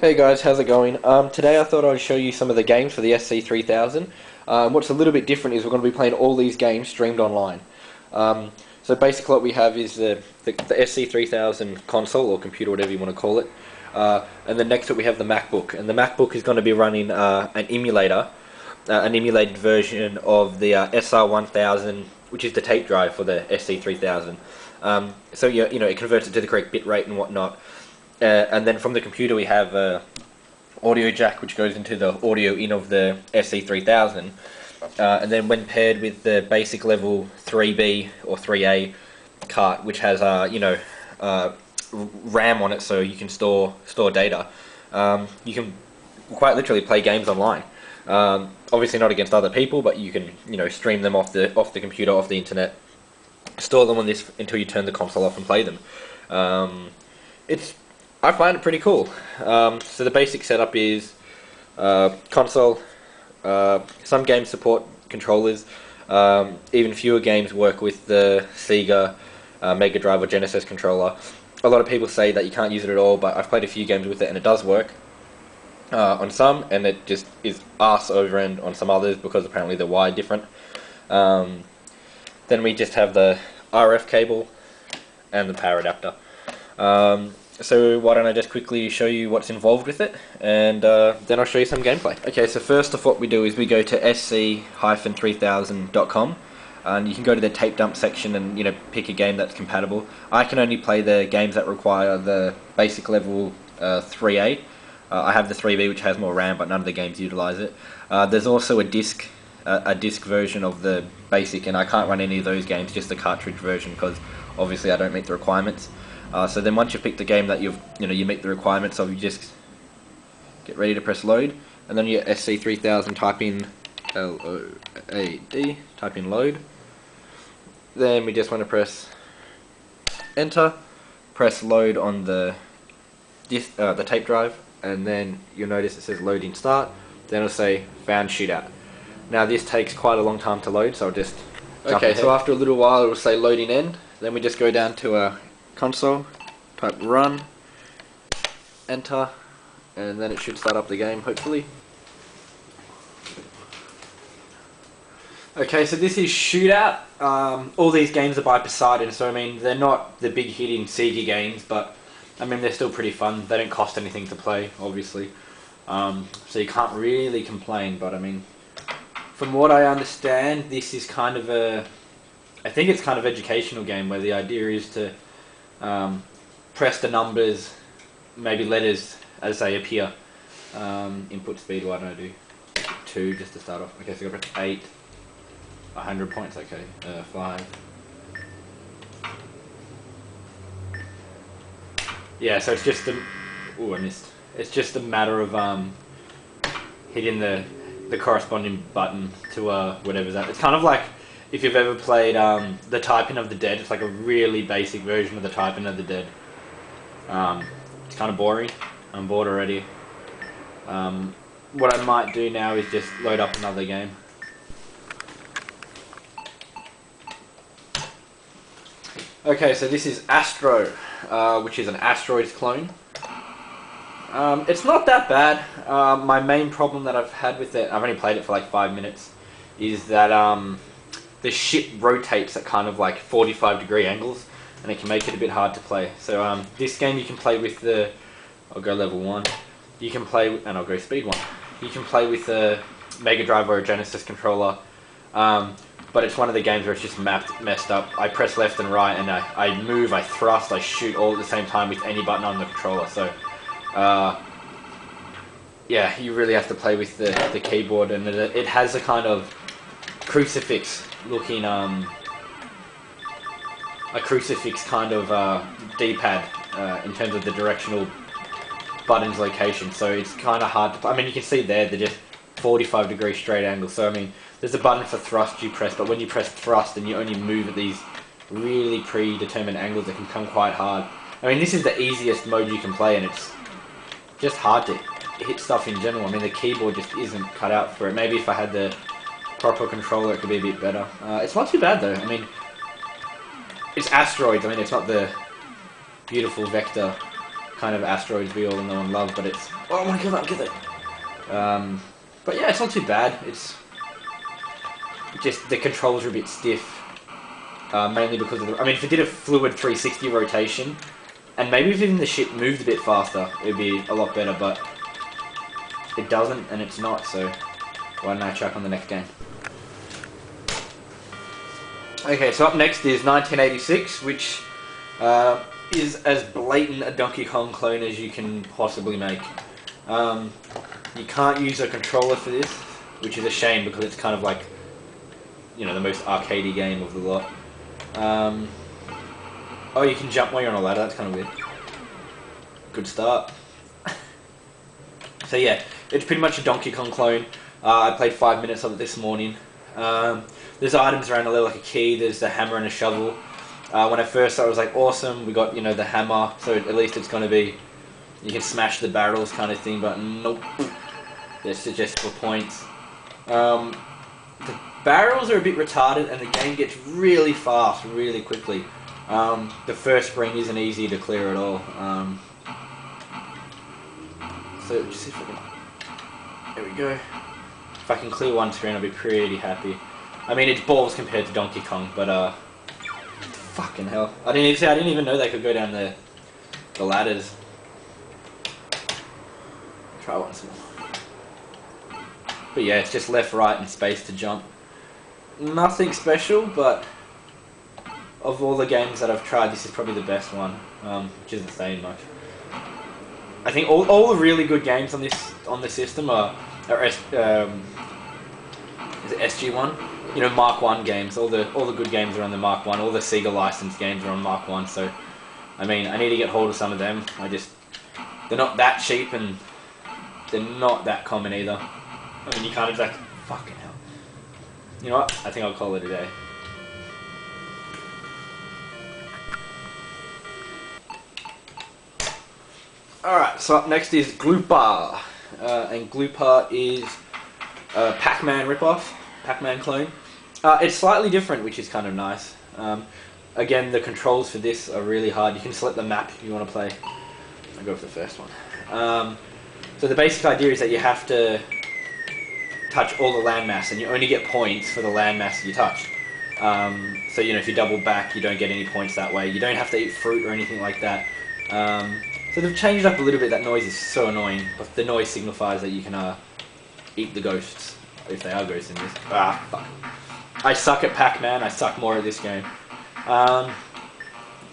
Hey guys, how's it going? Today I thought I'd show you some of the games for the SC3000. What's a little bit different is we're going to be playing all these games streamed online. So basically what we have is the SC3000 console, or computer, whatever you want to call it. And then next to it we have the MacBook. And the MacBook is going to be running an emulator, an emulated version of the SR1000, which is the tape drive for the SC3000. So you know, it converts it to the correct bit rate and whatnot. And then from the computer we have audio jack, which goes into the audio in of the SC3000, and then when paired with the basic level 3B or 3A cart, which has RAM on it, so you can store data. You can quite literally play games online. Obviously not against other people, but you can stream them off the computer, off the internet, store them on this until you turn the console off and play them. I find it pretty cool. So the basic setup is console. Some games support controllers. Even fewer games work with the Sega Mega Drive or Genesis controller. A lot of people say that you can't use it at all, but I've played a few games with it and it does work on some, and it just is arse over end on some others because apparently they're wired different. Then we just have the RF cable and the power adapter. So why don't I just quickly show you what's involved with it, and then I'll show you some gameplay. Okay, so first off what we do is we go to sc-3000.com, and you can go to the tape dump section and pick a game that's compatible. I can only play the games that require the basic level 3A. I have the 3B, which has more RAM, but none of the games utilize it. There's also a disc version of the basic, and I can't run any of those games, just the cartridge version, because obviously I don't meet the requirements. So then once you've picked a game that you meet the requirements of, you just get ready to press load, and then you get SC3000, type in LOAD, type in load. Then we just want to press enter, press load on the tape drive, and then you'll notice it says loading start. Then it'll say found shootout. Now this takes quite a long time to load, so I'll just jump ahead. So after a little while it will say loading end. Then we just go down to console, type run, enter, and then it should start up the game, hopefully. Okay, so this is Shootout. All these games are by Poseidon, so I mean they're not the big hitting Sega games, but I mean they're still pretty fun. They don't cost anything to play, obviously, so you can't really complain. But I mean, from what I understand, this is kind of I think it's kind of educational game where the idea is to press the numbers, maybe letters as they appear. Input speed, why don't I do 2 just to start off? Okay, so I press 8, 100 points, okay, 5. Yeah, so it's just I missed. It's just a matter of hitting the corresponding button to whatever's that. It's kind of like if you've ever played the Typing of the Dead. It's like a really basic version of the Typing of the Dead. It's kind of boring. I'm bored already. What I might do now is just load up another game. Okay, so this is Astro, which is an Asteroids clone. It's not that bad. My main problem that I've had with it, I've only played it for like 5 minutes, is that the ship rotates at kind of like 45-degree angles, and it can make it a bit hard to play. So this game you can play with the, I'll go level 1, you can play, and I'll go speed 1. You can play with a Mega Drive or a Genesis controller, but it's one of the games where it's just messed up. I press left and right, and I move, I thrust, I shoot all at the same time with any button on the controller. So yeah, you really have to play with the keyboard, and it has a kind of crucifix looking a crucifix kind of D-pad in terms of the directional buttons location, so it's kind of hard to play. I mean, you can see there they're just 45-degree straight angles, so I mean there's a button for thrust you press, but when you press thrust and you only move at these really predetermined angles, it can become quite hard. I mean, this is the easiest mode you can play, and it's just hard to hit stuff in general. I mean, the keyboard just isn't cut out for it. Maybe if I had the proper controller it could be a bit better. It's not too bad though. I mean, it's Asteroids. I mean, it's not the beautiful vector kind of asteroids we all know and love, but it's... Oh my god, I'll get it! But yeah, it's not too bad. It's just the controls are a bit stiff. Mainly because of the... I mean, if it did a fluid 360 rotation, and maybe if even the ship moved a bit faster, it would be a lot better, but it doesn't, and it's not, so why don't I chuck on the next game? Okay, so up next is 1986, which is as blatant a Donkey Kong clone as you can possibly make. You can't use a controller for this, which is a shame because it's kind of like, you know, the most arcadey game of the lot. Oh, you can jump while you're on a ladder, that's kind of weird. Good start. So yeah, it's pretty much a Donkey Kong clone. I played 5 minutes of it this morning. There's items around there like a key, there's a hammer and a shovel. When I first started I was like, awesome, we got, you know, the hammer, so at least it's going to be, you can smash the barrels kind of thing, but nope. It's just for points. The barrels are a bit retarded and the game gets really fast, really quickly. The first ring isn't easy to clear at all. So just see if I can... There we go. If I can clear one screen, I'll be pretty happy. I mean, it's balls compared to Donkey Kong, but fucking hell! I didn't even know they could go down the ladders. Try once more. But yeah, it's just left, right, and space to jump. Nothing special, but of all the games that I've tried, this is probably the best one, which isn't saying much. I think all the really good games on the system are is it SG1? You know, Mark 1 games. All the good games are on the Mark 1. All the Sega licensed games are on Mark 1. So, I mean, I need to get hold of some of them. They're not that cheap and they're not that common either. I mean, you can't exactly... Fucking hell. You know what? I think I'll call it a day. Alright, so up next is Gloopa. And Gloopa is a Pac-Man ripoff, Pac-Man clone. It's slightly different, which is kind of nice. Again, the controls for this are really hard. You can select the map if you want to play. I'll go for the first one. So the basic idea is that you have to touch all the landmass, and you only get points for the landmass you touch. So, you know, if you double back, you don't get any points that way. You don't have to eat fruit or anything like that. So they've changed up a little bit. That noise is so annoying, but the noise signifies that you can eat the ghosts, if they are ghosts in this. Ah, fuck. I suck at Pac-Man, I suck more at this game.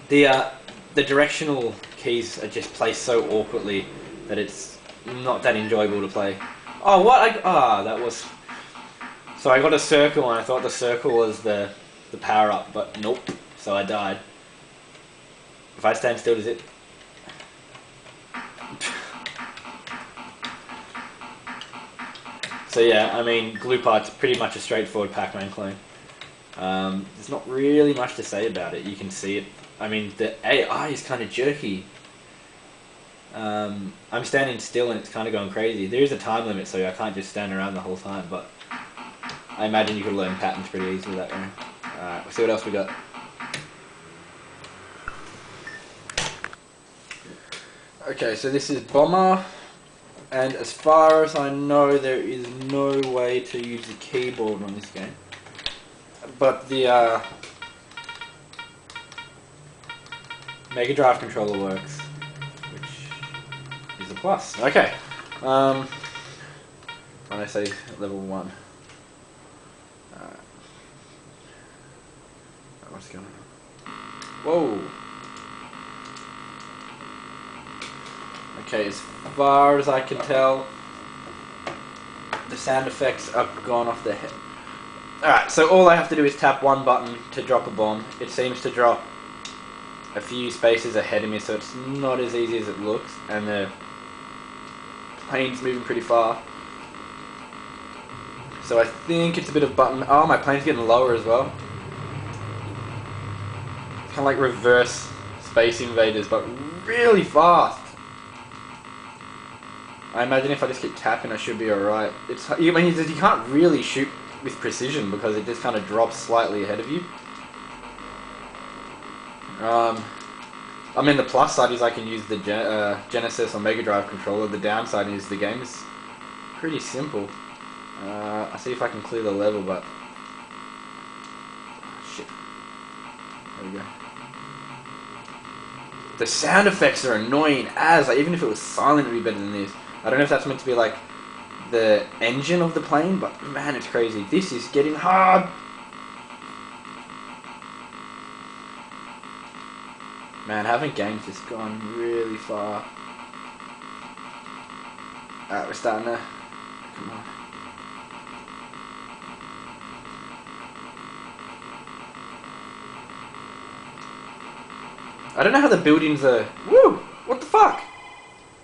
The directional keys are just placed so awkwardly that it's not that enjoyable to play. Oh, what? That was... So I got a circle and I thought the circle was the power-up, but nope, so I died. If I stand still, does it... So yeah, I mean, Gloopa is pretty much a straightforward Pac-Man clone. There's not really much to say about it. You can see it. I mean, the AI is kind of jerky. I'm standing still and it's kind of going crazy. There is a time limit, so I can't just stand around the whole time, but I imagine you could learn patterns pretty easily that way. Alright, we'll see what else we got. Okay, so this is Bomber. And as far as I know, there is no way to use the keyboard on this game. But the Mega Drive controller works, which is a plus. Okay. When I say level 1. What's going on? Whoa! Okay, as far as I can tell, the sound effects are gone off the head. Alright, so all I have to do is tap one button to drop a bomb. It seems to drop a few spaces ahead of me, so it's not as easy as it looks, and the plane's moving pretty far. So I think it's a bit of button... Oh, my plane's getting lower as well. Kind of like reverse Space Invaders, but really fast. I imagine if I just keep tapping, I should be alright. I mean, you can't really shoot with precision because it just kind of drops slightly ahead of you. I mean, the plus side is I can use the Genesis or Mega Drive controller. The downside is the game is pretty simple. I'll see if I can clear the level, but... shit. There we go. The sound effects are annoying as, like, even if it was silent, it would be better than this. I don't know if that's meant to be like the engine of the plane, but man, it's crazy. This is getting hard. Man, having games just gone really far. Alright, we're starting to... come on. I don't know how the buildings are... Woo! What the fuck?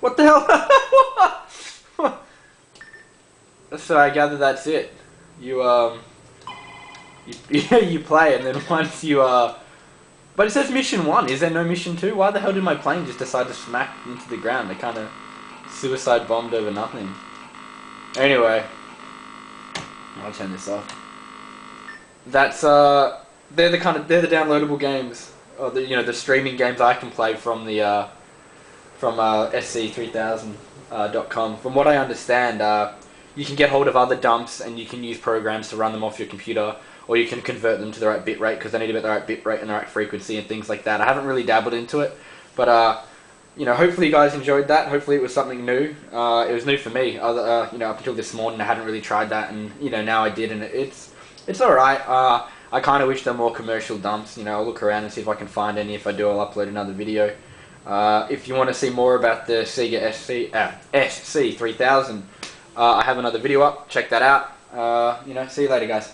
What the hell? So I gather that's it. You you play, and then once you but it says mission 1. Is there no mission 2? Why the hell did my plane just decide to smack into the ground? They kind of suicide bombed over nothing. Anyway, I'll turn this off. That's they're the downloadable games, or the streaming games I can play from the Sc3000.com. From what I understand, you can get hold of other dumps and you can use programs to run them off your computer, or you can convert them to the right bitrate because they need to be at the right bitrate and the right frequency and things like that. I haven't really dabbled into it, but hopefully you guys enjoyed that. Hopefully it was something new. It was new for me. Up until this morning I hadn't really tried that, and now I did, and it's all right. I kind of wish there were more commercial dumps. I'll look around and see if I can find any. If I do, I'll upload another video. If you want to see more about the Sega Sc3000, I have another video up. Check that out. See you later, guys.